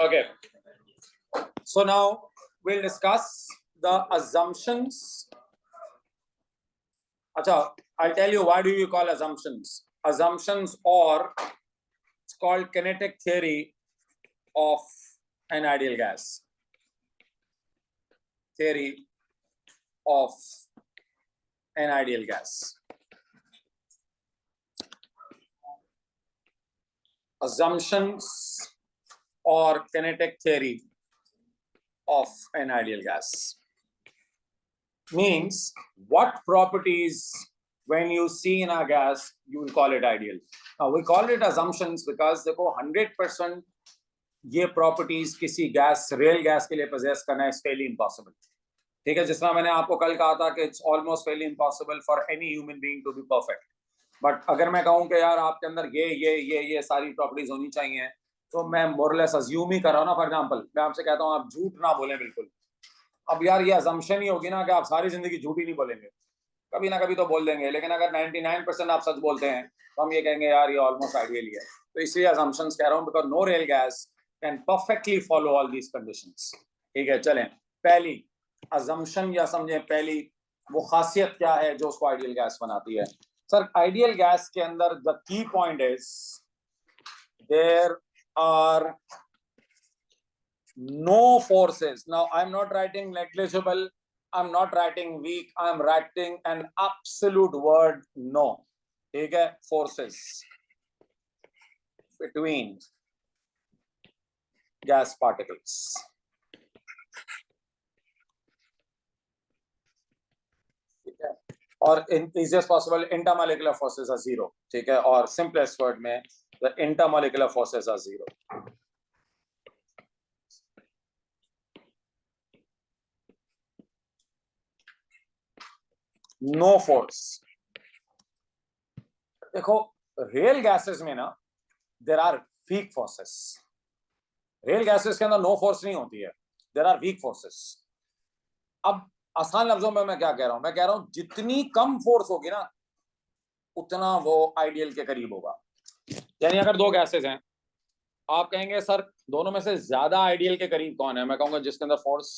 Okay, so now we'll discuss the assumptions. Acha, I'll tell you why do you call assumptions. Assumptions, or it's called kinetic theory of an ideal gas. Theory of an ideal gas. Assumptions or kinetic theory of an ideal gas means what properties when you see in a gas you will call it ideal. Now we call it assumptions because देखो 100% ये properties किसी gas real gas के लिए possess करना is fairly impossible. ठीक है, जिस तरह मैंने आपको कल कहा था कि it's almost fairly impossible for any human being to be perfect. But अगर मैं कहूँ कि यार आपके अंदर ये सारी properties होनी चाहिए, तो मैं more or less assume ही कर रहा हूँ ना. For example, मैं आपसे कहता हूँ आप झूठ ना बोलें बिल्कुल. अब यार ये assumption ही होगी ना कि आप सारी जिंदगी झूठ ही नहीं बोलेंगे, कभी ना कभी तो बोल देंगे. लेकिन अगर 99% आप सच बोलते हैं तो हम ये कहेंगे यार ये ऑलमोस्ट आइडियल ही है. तो इसलिए assumptions कह रहा हूँ because no real gas can perfectly follow all these conditions. ठीक है, चलें. पहली assumption या समझें पहली वो खासियत क्या है जो उसको आइडियल गैस बनाती है. सर आइडियल गैस के अंदर the key point is there are no forces. Now I'm not writing negligible, I'm not writing weak, I'm writing an absolute word no. ठीक है, forces between gas particles. ठीक है, और in easiest possible intermolecular forces are zero. ठीक है, और simplest word में the intermolecular forces are zero. No force. देखो real gases में ना there are weak forces. real gases के अंदर no force नहीं होती है, there are weak forces. अब आसान लफ्जों में मैं क्या कह रहा हूं, मैं कह रहा हूं जितनी कम फोर्स होगी ना उतना वो आइडियल के करीब होगा. यानी अगर दो गैसेस हैं, आप कहेंगे सर दोनों में से ज्यादा आइडियल के करीब कौन है, मैं कहूंगा जिसके अंदर फोर्स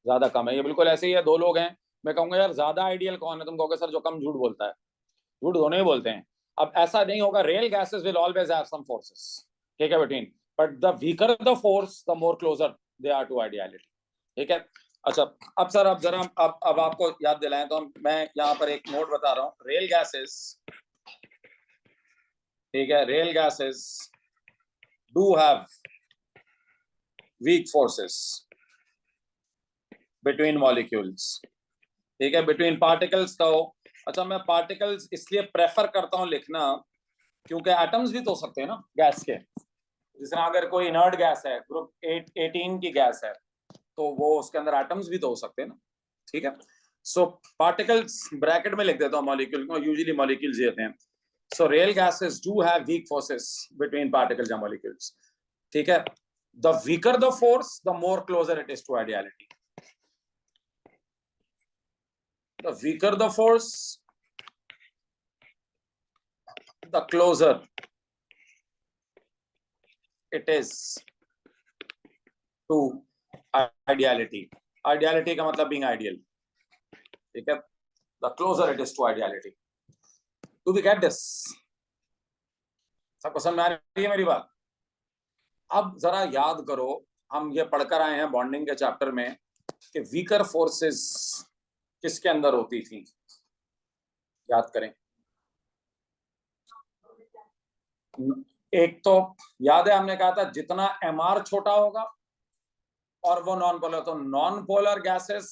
ज्यादा कम है. ये बिल्कुल ऐसे ही है, दो लोग हैं, मैं कहूंगा यार ज्यादा आइडियल कौन है, तुम कहोगे सर जो कम झूठ बोलता है. झूठ दोनों ही बोलते हैं. अब ऐसा नहीं होगा, real gases will always have some forces. ठीक है between, but the weaker the force the more closer they are to ideality. ठीक है, अच्छा अब सर अब जरा अब आपको याद दिलाएं तो मैं यहाँ पर एक नोट बता रहा हूँ. रियल गैसेस, ठीक है, real gases do have weak forces between molecules. ठीक है, बिटवीन पार्टिकल्स. तो अच्छा मैं पार्टिकल्स इसलिए प्रेफर करता हूं लिखना क्योंकि एटम्स भी तो हो सकते हैं ना गैस के. जिस तरह अगर कोई इनर्ट गैस है, ग्रुप 18 की गैस है, तो वो उसके अंदर एटम्स भी तो हो सकते हैं ना. ठीक है, सो पार्टिकल्स ब्रैकेट में लिख देता हूं मॉलिक्यूल को, यूजुअली मॉलिक्यूल्स होते हैं. So real gases do have weak forces between particles या मॉलिक्यूल्स. ठीक है, the weaker the force the more closer it is to ideality. The weaker the force, the closer it is to ideality. Ideality का मतलब being ideal. ठीक है, the closer it is to ideality. Do we get this? सबको समझ में आ रही है मेरी बात? अब जरा याद करो, हम ये पढ़कर आए हैं बॉन्डिंग के चैप्टर में कि वीकर फोर्सेस किसके अंदर होती थी. याद करें. एक तो याद है हमने कहा था जितना mr छोटा होगा और वो नॉन पोलर, तो non polar gases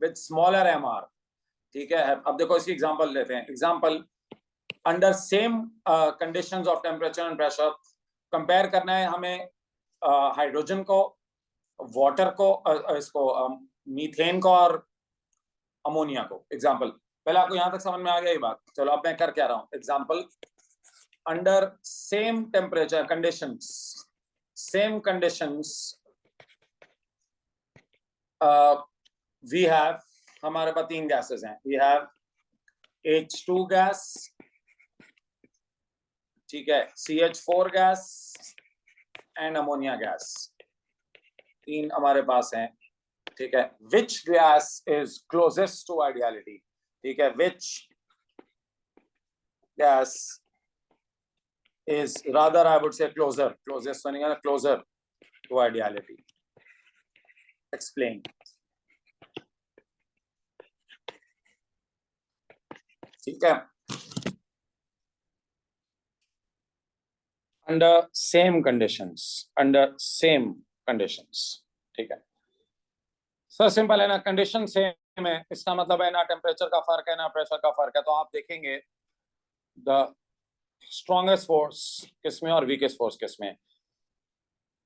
with smaller mr. ठीक है, अब देखो इसकी एग्जांपल लेते हैं. Example, under same conditions of temperature and pressure compare करना है हमें हाइड्रोजन को, वाटर को, इसको मीथेन को और अमोनिया को. एग्जांपल, पहले आपको यहां तक समझ में आ गया ये बात. चलो अब मैं कर क्या रहा हूं. Example, under same temperature conditions, we have, हमारे पास तीन गैसेस हैं. we have H2 गैस, ठीक है, CH4 gas and ammonia gas. तीन हमारे पास हैं, ठीक है। Which gas is closest to ideality, ठीक है। Which gas is rather I would say closer, closest तो नहीं है ना, क्लोजर टू आइडियलिटी। एक्सप्लेन। ठीक है। Under same conditions, under same conditions, ठीक है। सर सिंपल है ना, कंडीशन सेम है, इसका मतलब है ना टेम्परेचर का फर्क है ना प्रेशर का फर्क है। तो आप देखेंगे द स्ट्रॉन्गेस्ट फोर्स किसमें और वीकेस्ट फोर्स किसमें।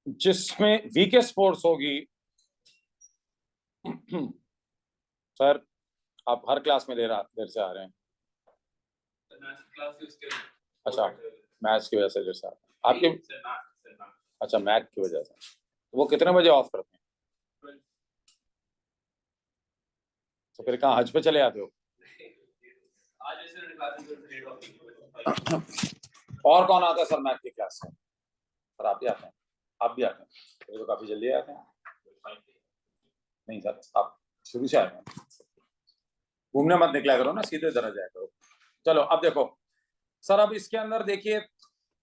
जिसमें वीकेस्ट फोर्स होगी सर आप हर क्लास में देर से आ रहे हैं। अच्छा, मैथ्स की वजह से देर से आपके, अच्छा मैथ की वजह से। वो कितने बजे ऑफ करते हैं? तो फिर कहाँ हज पे चले आते हो? और कौन आता है सर मैथ की क्लास से? सर आप भी आते हैं? आप भी आते हैं तो काफी जल्दी आते हैं। नहीं सर आप शुरू से आए हैं, घूमने मत निकला करो ना, सीधे तरह जाया करो। चलो अब देखो सर, अब इसके अंदर देखिए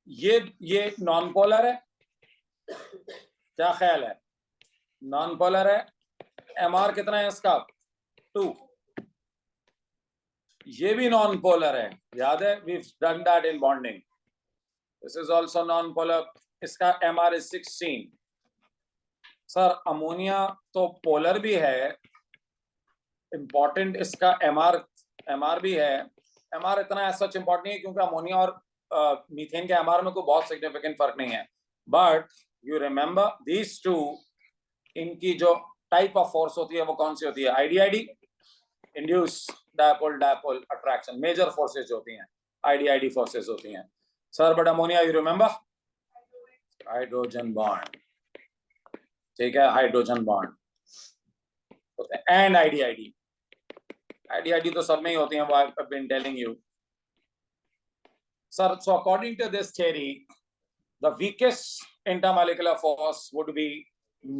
ये नॉन पोलर है, क्या ख्याल है? नॉन पोलर है, एमआर कितना है इसका? 2। ये भी नॉन पोलर है, याद है, we done that in bonding. This is also non polar, इसका एमआर इज 16। सर अमोनिया तो पोलर भी है, इंपॉर्टेंट इसका एमआर भी है। एमआर इतना सच इंपॉर्टेंट नहीं है क्योंकि अमोनिया और मीथेन के एमआर में कोई बहुत सिग्निफिकेंट फर्क नहीं है। But you remember these two, इनकी जो टाइप ऑफ फोर्स होती है वो कौन सी होती है? IDID, induced dipole dipole attraction, major forces होती हैं, आईडीआईडी फोर्सेज होती हैं। Sir but ammonia you remember hydrogen bond, ठीक है, hydrogen bond and IDID. IDID तो सब में ही होती हैं, वो I have been telling you. Sir so according to this theory the weakest intermolecular force would be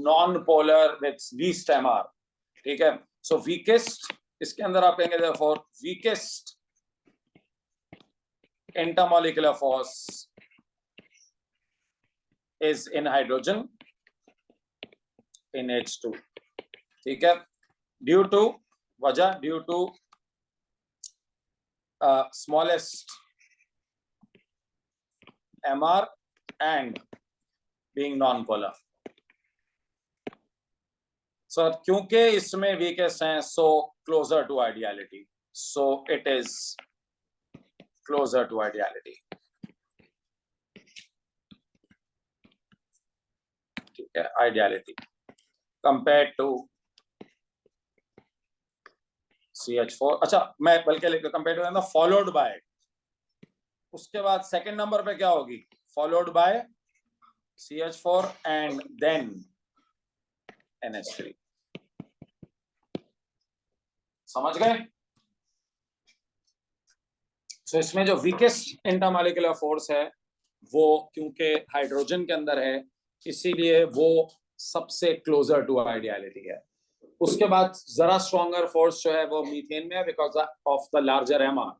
non-polar with least MR, ठीक है। So weakest, इसके अंदर आप कहेंगे therefore weakest intermolecular force is in hydrogen, in H2, ठीक है। Due to वजह, due to smallest MR and being non-polar. So क्योंकि इसमें weakest हैं, so closer to ideality, so it is closer to ideality, ठीक है, ideality compared to CH4। अच्छा मैं बल्कि लिख कंपेयर टू ना, फॉलोड बाय, उसके बाद सेकंड नंबर पे क्या होगी? Followed by CH4 and then NH3। समझ गए? सो इसमें जो वीकेस्ट इंटरमॉलिक्यूलर फोर्स है वो क्योंकि हाइड्रोजन के अंदर है, इसीलिए वो सबसे क्लोजर टू आइडियलिटी है। उसके बाद जरा स्ट्रॉन्गर फोर्स जो है वो मीथेन में है because of the larger MR,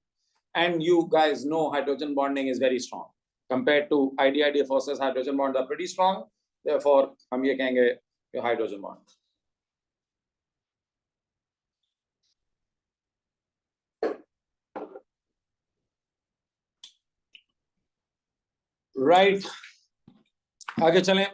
and you guys know hydrogen bonding is very strong compared to IDID forces. Hydrogen bond are pretty strong, therefore हम ये कहेंगे कि हाइड्रोजन बॉन्ड। राइट, आगे चलें।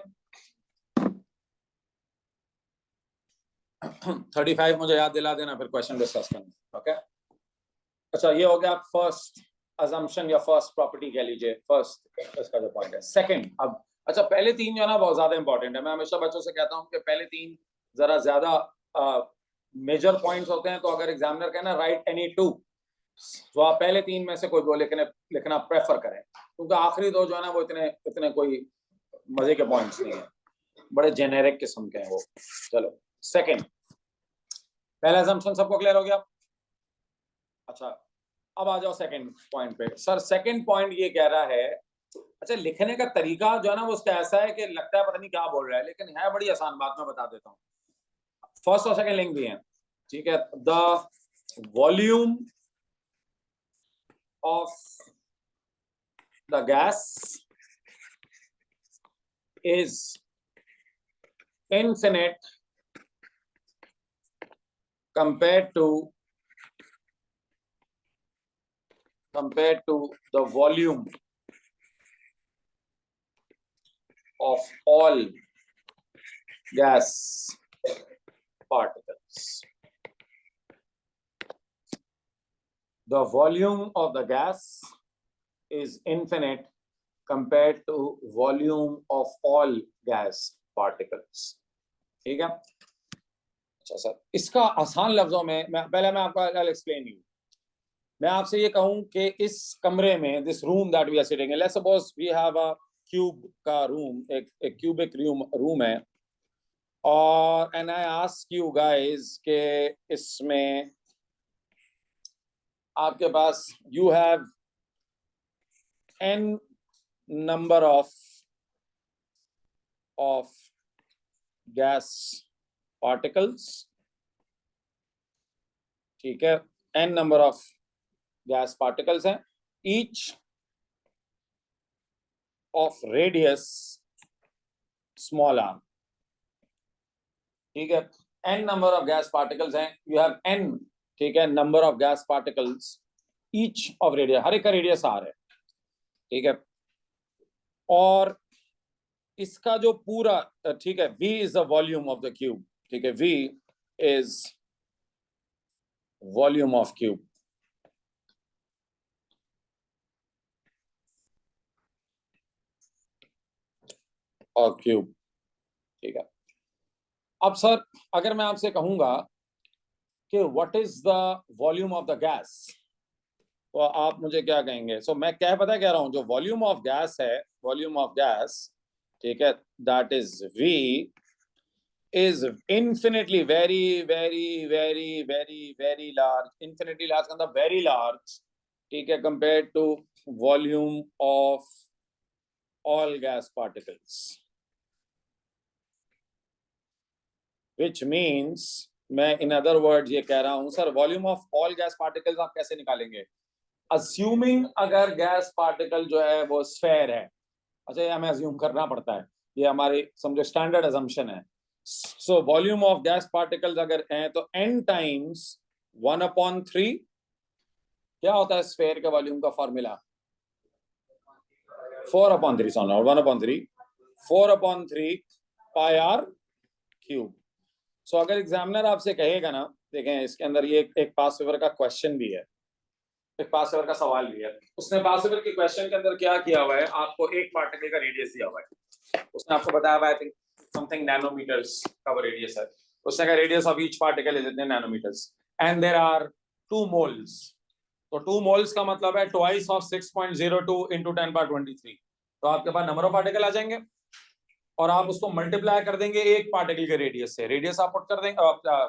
35 मुझे याद दिला देना, फिर क्वेश्चन डिस्कस करेंगे। ओके अच्छा, ये हो गया फर्स्ट अजम्पशन या फर्स्ट प्रॉपर्टी कह लीजिए, फर्स्ट इसका जो पॉइंट है। सेकंड, अब अच्छा पहले तीन जो है ना बहुत ज्यादा इंपॉर्टेंट है। मैं हमेशा बच्चों से कहता हूँ कि पहले तीन जरा ज्यादा मेजर पॉइंट्स होते हैं, तो अगर एग्जामिनर कहना राइट एनी टू, तो आप पहले तीन में से कोई दो लिखना प्रेफर करें, क्योंकि आखिरी दो जो है ना वो इतने कोई मजे के पॉइंट्स नहीं है, बड़े जेनेरिक किस्म के हैं वो। चलो सेकंड, पहला असम्पशन सबको क्लियर हो गया? अच्छा अब आ जाओ सेकंड पॉइंट पे। सर सेकंड पॉइंट ये कह रहा है अच्छा, लिखने का तरीका जो है ना वो उसका ऐसा है कि लगता है पता नहीं क्या बोल रहा है, लेकिन है बड़ी आसान बात, मैं बता देता हूँ। फर्स्ट और सेकंड लिंक भी है, ठीक है। The volume of the gas is infinite compared to the volume of all gas particles. The volume of the gas is infinite compared to volume of all gas particles. ठीक है। अच्छा sir, इसका आसान लफ्जों में मैं आपको I'll explain you. मैं आपसे ये कहूं कि इस कमरे में, this room that we are sitting in, let's suppose we have a cube का रूम, एक क्यूबिक रूम है, और and I ask you guys के इसमें आपके पास you have n number of gas particles, ठीक है, n number of gas particles हैं, each of radius small r, ठीक है। n number of gas particles हैं, you have n, ठीक है, number of gas particles, each of radius, हर एक का रेडियस r है, ठीक है। और इसका जो पूरा, ठीक है, v is the volume of the cube, ठीक है, v is volume of cube, और क्यूब, ठीक है। अब सर अगर मैं आपसे कहूंगा कि what is the volume of the gas, तो आप मुझे क्या कहेंगे? सो मैं क्या पता कह रहा हूं, जो वॉल्यूम ऑफ गैस है, वॉल्यूम ऑफ गैस, ठीक है, that is V is infinitely very large, infinitely large का मतलब very large, ठीक है, compared to volume of all gas particles, which means मैं in other words ये कह रहा हूं sir, volume of all gas particles आप कैसे निकालेंगे? अस्यूमिंग अगर गैस पार्टिकल जो है वो स्फेयर है, अच्छा ये हमें अज्यूम करना पड़ता है, ये हमारी समझो स्टैंडर्ड अजम्पशन है। So volume of gas particles अगर हैं तो n टाइम्स 1/3, क्या होता है स्फेयर के वॉल्यूम का फॉर्मूला? 4/3, सॉरी 1/3, 4/3 पाई r क्यूब। सो अगर एग्जामिनर आपसे कहेगा ना, देखें इसके अंदर ये एक पास पेपर का क्वेश्चन भी है, एक पास पेपर का सवाल भी है, उसने पास पेपर के क्वेश्चन के अंदर क्या किया हुआ है, आपको एक पार्टिकल का रेडियस दिया हुआ है, उसने आपको बताया हुआ है आई थिंक समथिंग नैनोमीटर्स का वो रेडियस है, उसने कहा radius of each particle is इतने nanometres and there are 2 moles, तो 2 मोल्स का मतलब है ट्वाइस ऑफ 6.02 into 10^23, तो आपके पास नंबर ऑफ पार्टिकल आ जाएंगे और आप उसको मल्टीप्लाई कर देंगे एक पार्टिकल के रेडियस से, रेडियस आप पुट कर देंगे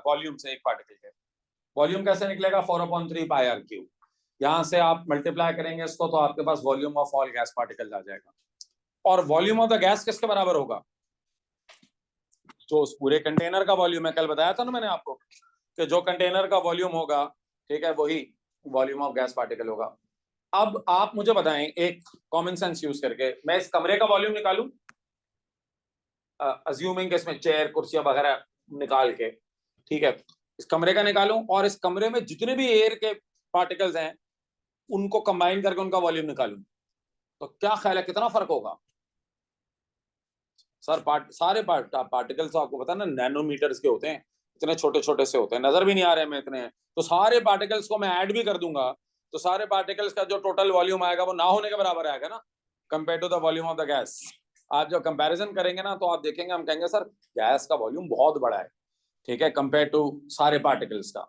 वॉल्यूम से, एक पार्टिकल के वॉल्यूम कैसे निकलेगा? 4/3 पाई r क्यूब। यहां से आप मल्टीप्लाई करेंगे इसको तो आपके पास volume of all gas particles आ जाएगा। और वॉल्यूम ऑफ द गैस किसके बराबर होगा? जो उस पूरे कंटेनर का वॉल्यूम है, कल बताया था ना मैंने आपको कि जो कंटेनर का वॉल्यूम होगा, ठीक है, वही वॉल्यूम ऑफ गैस पार्टिकल होगा। अब आप मुझे बताएं एक कॉमन सेंस यूज करके, मैं इस कमरे का वॉल्यूम निकालूं, अज्यूमिंग इसमें चेयर कुर्सियां वगैरह निकाल के, ठीक है, इस कमरे का निकालूं और इस कमरे में जितने भी एयर के पार्टिकल्स हैं उनको कंबाइन करके उनका वॉल्यूम निकालूं, तो क्या ख्याल है कितना फर्क होगा? सर सारे पार्टिकल्स आपको पता है ना नैनोमीटर्स के होते हैं, इतने छोटे छोटे से होते हैं, नजर भी नहीं आ रहे हैं इतने, तो सारे पार्टिकल्स को मैं ऐड भी कर दूंगा तो सारे पार्टिकल्स का जो टोटल वॉल्यूम आएगा वो ना होने के बराबर आएगा ना, compare to the volume of the gas. आप जब कंपैरिजन करेंगे ना तो आप देखेंगे, हम कहेंगे सर गैस का वॉल्यूम बहुत बड़ा है, ठीक है, कंपेयर टू सारे पार्टिकल्स का।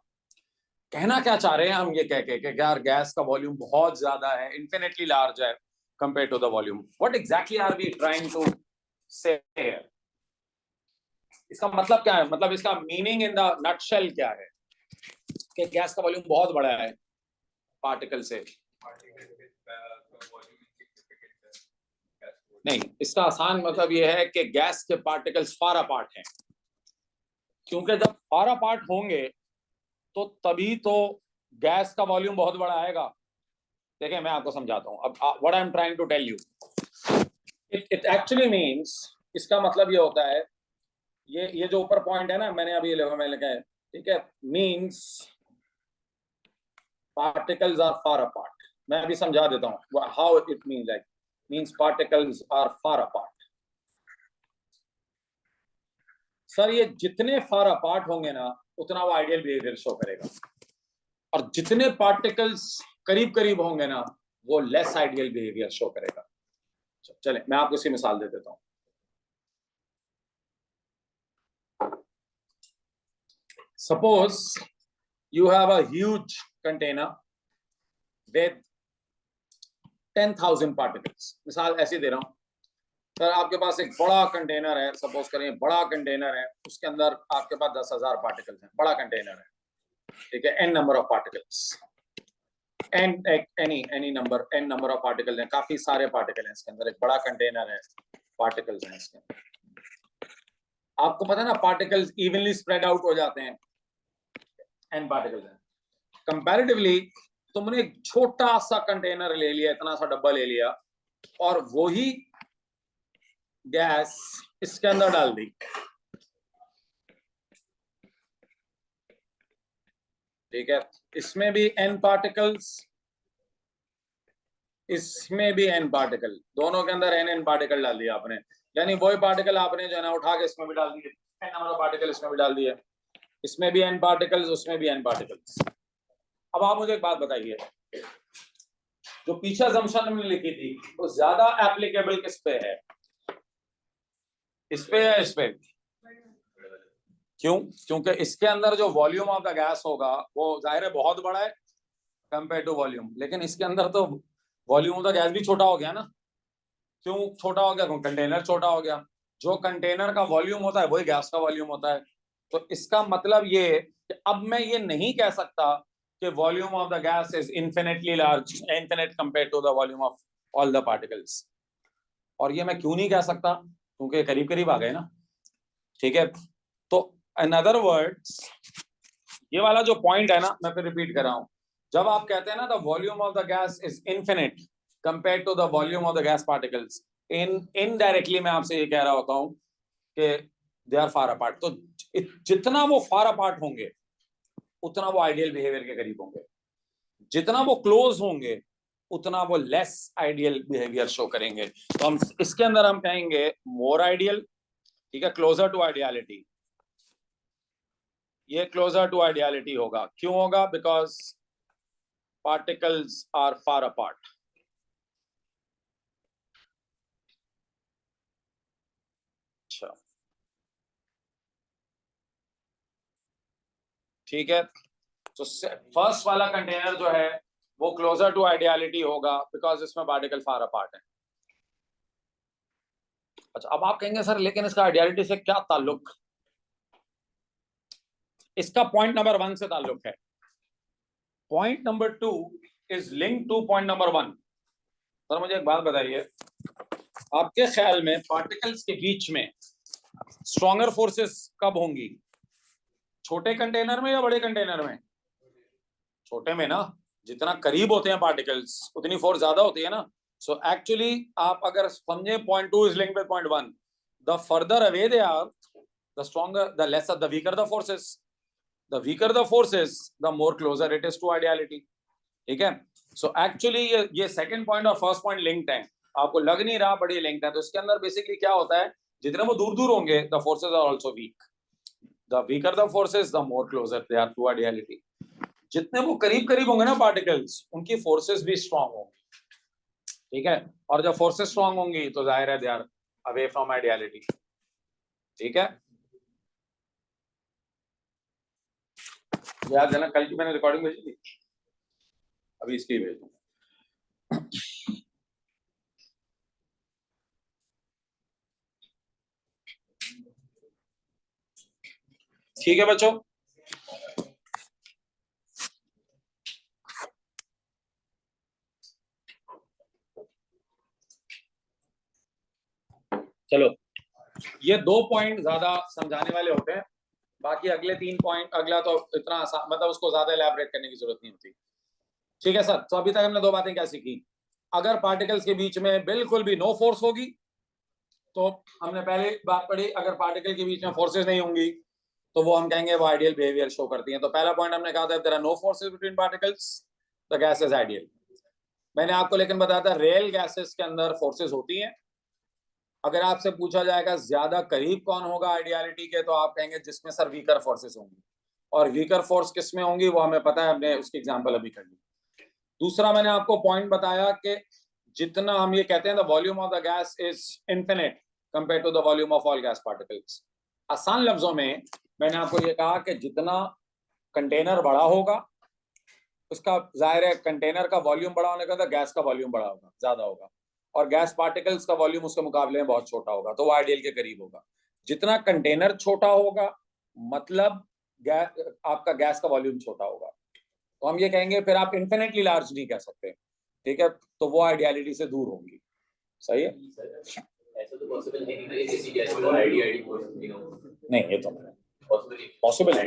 कहना क्या चाह रहे हैं हम ये कह के कि यार गैस का वॉल्यूम बहुत ज्यादा है, इन्फिनिटली लार्ज है compare to the volume, what exactly are we trying to say? इसका मतलब क्या है, मतलब इसका मीनिंग इन द नटशेल क्या है कि गैस का वॉल्यूम बहुत बड़ा है पार्टिकल से? नहीं, इसका आसान मतलब ये है कि गैस के पार्टिकल्स फार अपार्ट हैं, क्योंकि जब फार अपार्ट होंगे तो तभी तो गैस का वॉल्यूम बहुत बड़ा आएगा। देखिए मैं आपको समझाता हूं। अब what I am trying to tell you, it actually means, इसका मतलब ये होता है, ये जो ऊपर पॉइंट है ना, मैंने अभी मैंने लिखा है, ठीक है, means particles are far apart. मैं अभी समझा देता हूँ how it mean, like means particles are far apart. Sir ये जितने फार अपार्ट होंगे ना उतना वो आइडियल बिहेवियर शो करेगा, और जितने पार्टिकल्स करीब करीब होंगे ना वो लेस आइडियल बिहेवियर शो करेगा। चले मैं आपको इसकी मिसाल दे देता हूं। Suppose you have a huge container with 10,000 particles. मिसाल ऐसी दे रहा हूं, सर आपके पास एक बड़ा कंटेनर है, सपोज करें बड़ा कंटेनर है, उसके अंदर आपके पास 10,000 पार्टिकल्स हैं, बड़ा कंटेनर है, ठीक है, n number of particles, any number, n number of particle हैं, काफी सारे पार्टिकल हैं इसके अंदर, एक बड़ा कंटेनर है, पार्टिकल्स हैं इसके अंदर। आपको पता है ना पार्टिकल्स इवनली स्प्रेड आउट हो जाते हैं, n पार्टिकल्स हैं। कंपैरेटिवली तुमने एक छोटा सा कंटेनर ले लिया, इतना सा डब्बा ले लिया, और वही गैस इसके अंदर डाल दी, ठीक है, इसमें भी n पार्टिकल्स, इसमें भी n पार्टिकल, दोनों के अंदर n पार्टिकल डाल दिया आपने, यानी वही पार्टिकल आपने जो है ना उठा के इसमें भी डाल दिए, n नंबर ऑफ पार्टिकल इसमें भी डाल दिए, इसमें भी n पार्टिकल्स, उसमें भी n पार्टिकल्स। अब आप मुझे एक बात बताइए, जो पीछे assumption हमने लिखी थी वो ज्यादा एप्लीकेबल किस पे है, इस पे या इस पे? क्यों? क्योंकि इसके अंदर जो वॉल्यूम ऑफ द गैस होगा वो जाहिर है बहुत बड़ा है कंपेयर टू वॉल्यूम, लेकिन इसके अंदर तो वॉल्यूम ऑफ द गैस भी छोटा हो गया ना। क्यों छोटा हो गया? कंटेनर छोटा हो गया, जो कंटेनर का वॉल्यूम होता है वही गैस का वॉल्यूम होता है। तो इसका मतलब ये कि अब मैं ये नहीं कह सकता कि volume of the gas is infinitely large, infinite compare to the volume of all the particles. और ये मैं क्यों नहीं कह सकता? क्योंकि करीब करीब आ गए ना, ठीक है। तो इन अदर वर्ड्स, ये वाला जो पॉइंट है ना, मैं फिर रिपीट कर रहा हूं, जब आप कहते हैं ना the volume of the gas is infinite compare to the volume of the gas particles, indirectly मैं आपसे ये कह रहा होता हूं कि दे आर फार अपार्ट। तो जितना वो फार अपार्ट होंगे उतना वो आइडियल बिहेवियर के करीब होंगे, जितना वो क्लोज होंगे उतना वो लेस आइडियल बिहेवियर शो करेंगे। तो हम इसके अंदर हम कहेंगे मोर आइडियल, ठीक है, क्लोजर टू आइडियलिटी। ये क्लोजर टू आइडियलिटी होगा, क्यों होगा? Because particles are far apart. अच्छा, ठीक है, तो फर्स्ट वाला कंटेनर जो है वो क्लोजर टू आइडियलिटी होगा बिकॉज इसमें पार्टिकल फार अपार्ट है। अच्छा, अब आप कहेंगे सर लेकिन इसका आइडियलिटी से क्या ताल्लुक? इसका पॉइंट नंबर 1 से ताल्लुक है। Point number 2 is link two point number 1। Sir मुझे एक बात बताइए, आपके ख्याल में पार्टिकल्स के बीच में स्ट्रॉन्गर फोर्सेस कब होंगी? छोटे कंटेनर में या बड़े कंटेनर में? छोटे में ना, जितना करीब होते हैं पार्टिकल्स उतनी फोर्स ज्यादा होती है ना। सो एक्चुअली आप अगर समझे point 2 is linked with point 1, the further away they are, the stronger, the lesser, the weaker the forces, the weaker the forces, the more closer it is to ideality, ठीक है। So actually ये second point और first point linked है, आपको लग नहीं रहा बड़ी लिंक्ड है। तो इसके अंदर बेसिकली क्या होता है, जितने वो दूर दूर होंगे the forces are also weak, the weaker the forces the more closer they are to ideality. जितने वो करीब करीब होंगे ना पार्टिकल्स, उनकी फोर्सेस भी स्ट्रांग होंगी, ठीक है। और जब फोर्सेस स्ट्रांग होंगी तो जाहिर है they are away from ideality, ठीक है। याद है ना, कल की मैंने रिकॉर्डिंग भेजी थी, अभी इसकी भेज दूं। ठीक है बच्चों, चलो, ये 2 पॉइंट ज्यादा समझाने वाले होते हैं, बाकी अगले 3 पॉइंट, अगला तो इतना आसान, मतलब उसको ज्यादा एलैबोरेट करने की जरूरत नहीं होती। ठीक है सर, तो अभी तक हमने 2 बातें क्या सीखी? अगर पार्टिकल्स के बीच में बिल्कुल भी नो फोर्स होगी, तो हमने पहले बात पढ़ी, अगर पार्टिकल के बीच में फोर्सेस नहीं होंगी तो वो हम कहेंगे वो आइडियल बिहेवियर शो करती हैं। तो पहला पॉइंट हमने कहा था, there are no forces between particles, the gas is ideal. मैंने आपको लेकिन बताया था रियल गैसेस के अंदर फोर्सेस होती हैं। अगर आपसे पूछा जाएगा ज्यादा करीब कौन होगा आइडियलिटी के, तो आप कहेंगे जिसमें सर वीकर फोर्सेस होंगी, और वीकर फोर्स किस में होंगी वो हमें पता है, हमने उसकी एग्जांपल अभी कर ली। दूसरा मैंने आपको पॉइंट बताया कि जितना हम ये कहते हैं the volume of the gas is infinite compare to the volume of all gas particles. आसान लफ्जों में मैंने आपको ये कहा कि जितना कंटेनर बड़ा होगा, उसका जाहिर है कंटेनर का वॉल्यूम बड़ा होने का तो गैस का वॉल्यूम बड़ा होगा, ज्यादा होगा, और गैस पार्टिकल्स का वॉल्यूम उसके मुकाबले में बहुत छोटा होगा, तो वो आइडियल के करीब होगा। जितना कंटेनर छोटा होगा, मतलब आपका गैस का वॉल्यूम छोटा होगा, तो हम ये कहेंगे, फिर आप इन्फिनिटली लार्ज नहीं कह सकते, ठीक है, तो वो आइडियलिटी से दूर होंगी। सही है? ऐसा तो पॉसिबल है नहीं, किसी गैस को नहीं, ये तो पॉसिबल है।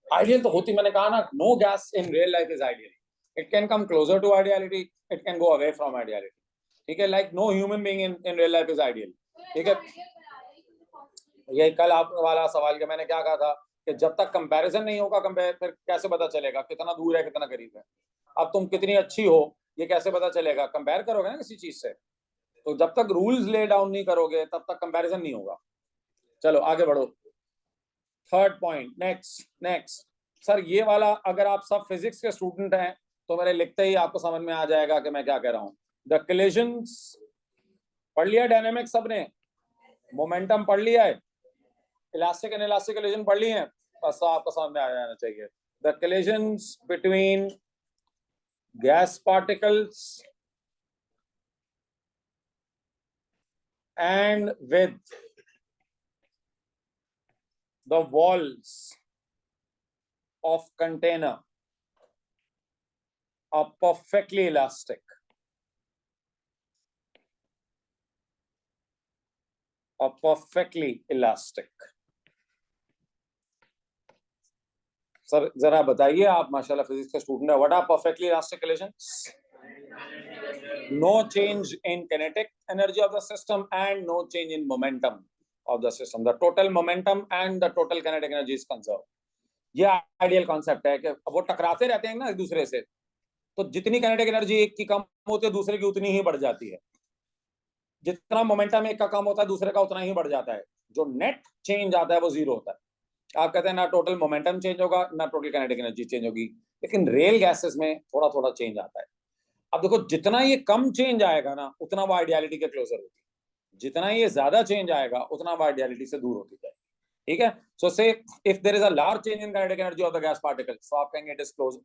आइडियल तो होती, मैंने कहा ना, no gas in real life is ideal, it can come closer to ideality, it can go away from ideality, ठीक है, like no human being in real life is ideal, ठीक है। ये कल आप वाला सवाल का मैंने क्या कहा था कि जब तक कंपैरिजन नहीं होगा, कंपेयर, फिर कैसे पता चलेगा कितना दूर है कितना करीब है? अब तुम कितनी अच्छी हो ये कैसे पता चलेगा? कंपेयर करोगे ना किसी चीज से, तो जब तक रूल्स ले डाउन नहीं करोगे तब तक कंपैरिजन नहीं होगा। चलो आगे बढ़ो, थर्ड पॉइंट, नेक्स्ट सर, ये वाला अगर आप सब फिजिक्स के स्टूडेंट हैं तो मेरे लिखते ही आपको समझ में आ जाएगा कि मैं क्या कह रहा हूं। द कोलिजन्स पढ़ लिया, डायनेमिक्स सबने, मोमेंटम पढ़ लिया है, इलास्टिक एंड इलास्टिक कोलिजन पढ़ ली है, बस तो आपको समझ में आ जाना चाहिए। The collisions between gas particles and with the walls of container are perfectly elastic, are perfectly elastic. Sir जरा बताइए, आप माशाल्लाह फिजिक्स के स्टूडेंट है, what are perfectly elastic collisions? No change in kinetic energy of the system and no change in momentum of the system. The total momentum and the total kinetic energy is conserved. ये ideal concept है कि वो टकराते रहते हैं ना एक दूसरे से, तो जितनी काइनेटिक एनर्जी एक की कम होती है दूसरे की उतनी ही बढ़ जाती है, जितना मोमेंटम एक का कम होता है दूसरे का उतना ही बढ़ जाता है, जो नेट चेंज आता है वो जीरो होता है। आप कहते हैं ना टोटल मोमेंटम चेंज होगा ना टोटल काइनेटिक एनर्जी चेंज होगी, लेकिन रियल गैसेस में थोड़ा थोड़ा चेंज आता है। अब देखो, जितना ये कम चेंज आएगा ना उतना वो आइडियलिटी के क्लोजर होती है, जितना ये ज्यादा चेंज आएगा उतना वो आइडियलिटी से दूर होती है, ठीक है। So say if there is a large change in kinetic energy of the gas particle, so आप कहेंगे it is close,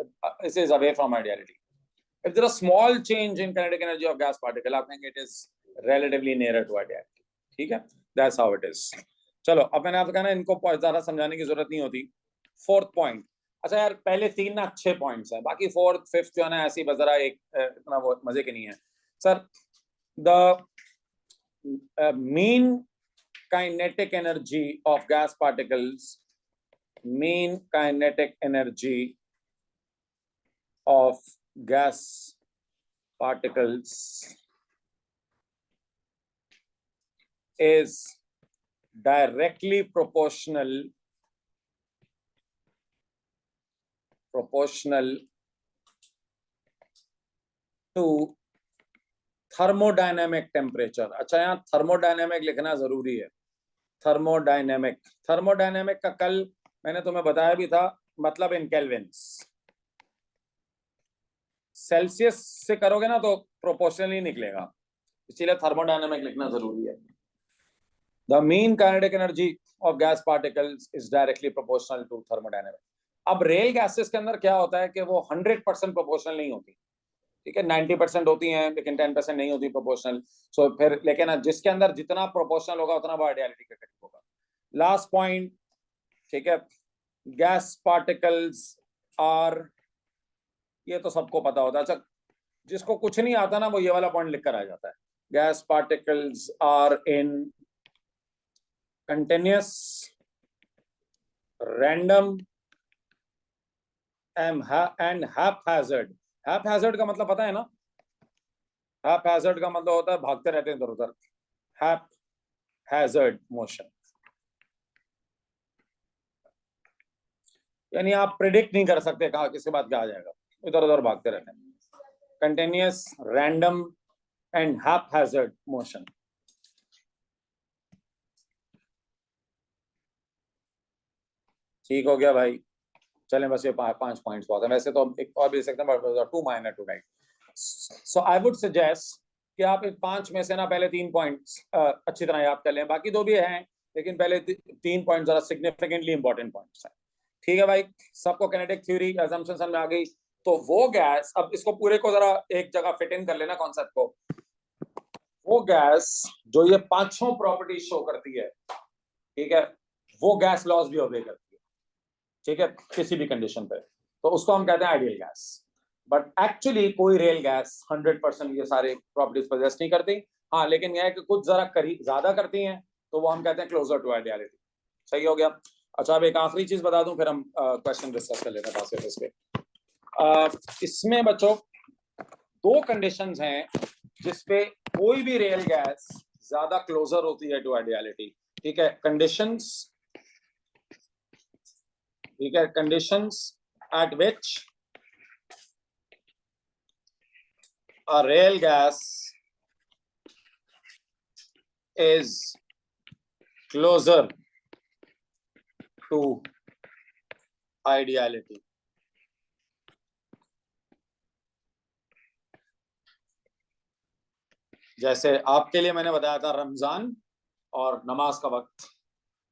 it is away from ideality. If there is a small change in kinetic energy of gas particle, आप कहेंगे it is relatively nearer to ideality, ठीक है, that's how it is. चलो, अब मैंने आपको कहा ना इनको ज्यादा समझाने की जरूरत नहीं होती। फोर्थ पॉइंट, अच्छा यार पहले 3 ना अच्छे पॉइंट्स हैं, बाकी फोर्थ फिफ्थ जो है ना ऐसी बजरा एक इतना वो मजे के नहीं है sir. The mean kinetic energy of gas particles, mean kinetic energy of gas particles is directly proportional to thermodynamic temperature. अच्छा, यहाँ थर्मोडायनेमिक लिखना जरूरी है, थर्मोडायनेमिक का कल मैंने तुम्हें बताया भी था, मतलब इन केल्विन्स। सेल्सियस से करोगे ना तो प्रोपोर्शनली निकलेगा, इसीलिए थर्मोडायनेमिक लिखना जरूरी है। The mean kinetic energy of gas particles is directly proportional to thermodynamic. अब रियल गैसेस के अंदर क्या होता है कि वो 100% प्रोपोर्शनल नहीं होती, ठीक है, 90% होती हैं लेकिन 10% नहीं होती प्रोपोर्शनल। सो फिर लेकिन जिसके अंदर जितना प्रोपोर्शनल होगा उतना वो आइडियलिटी के करीब होगा। लास्ट पॉइंट, ठीक है, गैस पार्टिकल्स आर, ये तो सबको पता होता है। अच्छा, जिसको कुछ नहीं आता ना वो ये वाला पॉइंट लिख कर आ जाता है, gas particles are in continuous random and haphazard. Haphazard का मतलब पता है ना? हैपहैज़र्ड का मतलब होता है भागते रहते हैं इधर उधर। हैपहैज़र्ड मोशन यानी आप प्रिडिक्ट नहीं कर सकते कहा किसके बाद क्या आ जाएगा, इधर उधर भागते रहते हैं। Continuous random and haphazard motion. ठीक हो गया भाई, चलें बस ये 5 पॉइंट्स बहुत है। वैसे तो एक और भी दे सकते हैं but too minor to write. So I would suggest कि आप इन 5 में से ना पहले 3 पॉइंट्स अच्छी तरह याद कर लें, बाकी 2 भी हैं लेकिन पहले 3 पॉइंट जरा सिग्निफिकेंटली इंपॉर्टेंट पॉइंट्स हैं। ठीक है भाई, सबको किनेटिक थ्योरी असम्पशन समझ में आ गई। तो वो गैस, अब इसको पूरे को जरा एक जगह फिट इन कर लेना कॉन्सेप्ट को। वो गैस जो ये 5 प्रॉपर्टी शो करती है, ठीक है, वो गैस लॉज भी ओबे करती है, ठीक है, किसी भी कंडीशन पे, तो उसको हम कहते हैं आइडियल गैस। बट एक्चुअली कोई रियल गैस 100% ये सारे प्रॉपर्टीज पोजेस नहीं करती। हाँ, लेकिन यह है कि कुछ जरा करीब ज्यादा करती हैं, तो वो हम कहते हैं क्लोजर टू आइडियलिटी। सही हो गया। अच्छा, अब एक आखिरी चीज बता दूं, फिर हम क्वेश्चन डिस्कस कर लेते हैं इस पे। इसमें बच्चों 2 कंडीशंस हैं जिसपे कोई भी रियल गैस ज्यादा क्लोजर होती है टू आइडियलिटी। ठीक है, कंडीशंस, ठीक है, conditions eight which a real gas is closer to ideality. जैसे आपके लिए मैंने बताया था रमजान और नमाज का वक्त,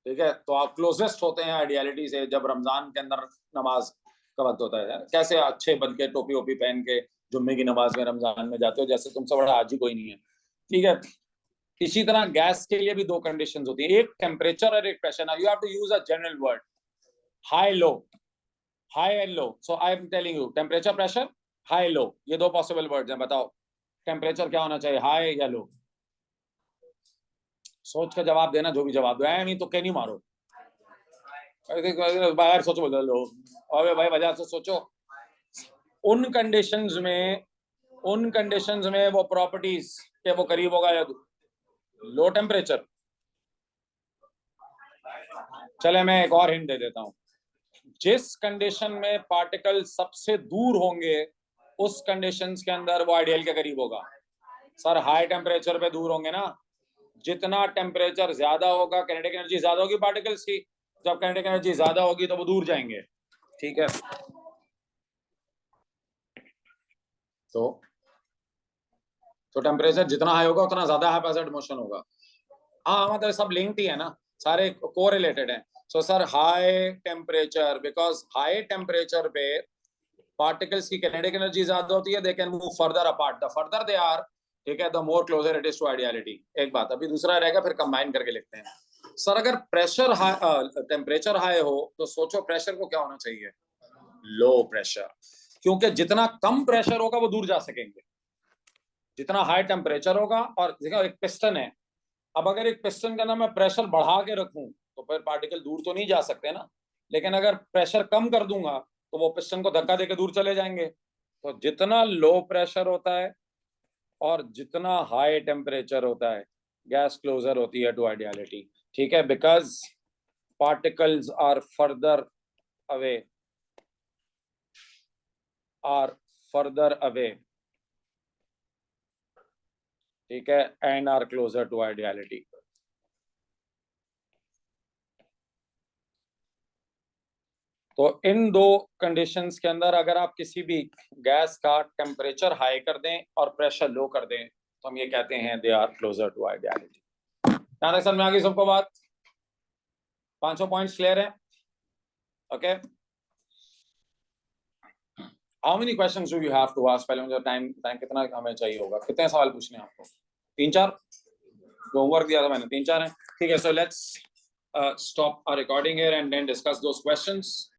ठीक है, तो आप क्लोजेस्ट होते हैं आइडियलिटी से जब रमजान के अंदर नमाज का वक्त होता है। कैसे अच्छे बन के टोपी वोपी पहन के जुम्मे की नमाज में रमजान में जाते हो, जैसे तुमसे बड़ा आज ही कोई नहीं है। ठीक है, इसी तरह गैस के लिए भी 2 कंडीशंस होती है, एक टेम्परेचर और एक pressure. Now you have to use a general word, high low, high and low. So I am telling you temperature, pressure, high low, ये 2 पॉसिबल वर्ड्स हैं। बताओ टेम्परेचर क्या होना चाहिए, हाई या लो? सोच कर जवाब देना, जो भी जवाब दो, नहीं तो क्या नहीं मारो बाहर सोचो, बोल लो अबे भाई बाजार से सोचो। उन कंडीशंस में वो प्रॉपर्टीज के वो करीब होगा या लो टेम्परेचर। चले मैं एक और हिंट दे देता हूं, जिस कंडीशन में पार्टिकल सबसे दूर होंगे उस कंडीशंस के अंदर वो आइडियल के करीब होगा। सर हाई टेम्परेचर पे दूर होंगे ना, जितना टेम्परेचर ज्यादा होगा काइनेटिक एनर्जी ज्यादा होगी पार्टिकल्स की, जब काइनेटिक एनर्जी ज्यादा होगी तो वो दूर जाएंगे। ठीक है, तो टेम्परेचर जितना हाई होगा उतना ज्यादा हैपहैज़र्ड मोशन होगा। हाँ मतलब सब लिंक्ड ही है ना, सारे कोरिलेटेड हैं। So sir high temperature, because high temperature पे पार्टिकल्स की काइनेटिक एनर्जी ज्यादा होती है, they can move further apart, the further they are, ठीक है, the more closer it is to ideality. एक बात, अभी दूसरा रहेगा फिर कंबाइन करके लिखते हैं। सर अगर प्रेशर हाई, टेम्परेचर हाई हो तो सोचो प्रेशर को क्या होना चाहिए, लो प्रेशर, क्योंकि जितना कम प्रेशर होगा वो दूर जा सकेंगे, जितना हाई टेम्परेचर होगा। और देखो एक पिस्टन है, अब अगर एक पिस्टन का ना मैं प्रेशर बढ़ा के रखूं तो फिर पार्टिकल दूर तो नहीं जा सकते ना, लेकिन अगर प्रेशर कम कर दूंगा तो वो पिस्टन को धक्का देके दूर चले जाएंगे। तो जितना लो प्रेशर होता है और जितना हाई टेम्परेचर होता है, गैस क्लोजर होती है टू आइडियलिटी। ठीक है, because particles are further away, ठीक है, and are closer to ideality. तो इन 2 कंडीशंस के अंदर अगर आप किसी भी गैस का टेम्परेचर हाई कर दें और प्रेशर लो कर दें तो हम ये कहते हैं they are closer to ideality. यहाँ तक समझ में आ गई सबको बात? 500 पॉइंट्स क्लियर है? Okay, how many questions do you have to ask? पहले मुझे टाइम कितना हमें चाहिए होगा, कितने सवाल पूछने हैं आपको? 3-4 जो होमवर्क दिया था मैंने, 3-4 हैं। ठीक है, so let's stop our recording here and then discuss those questions.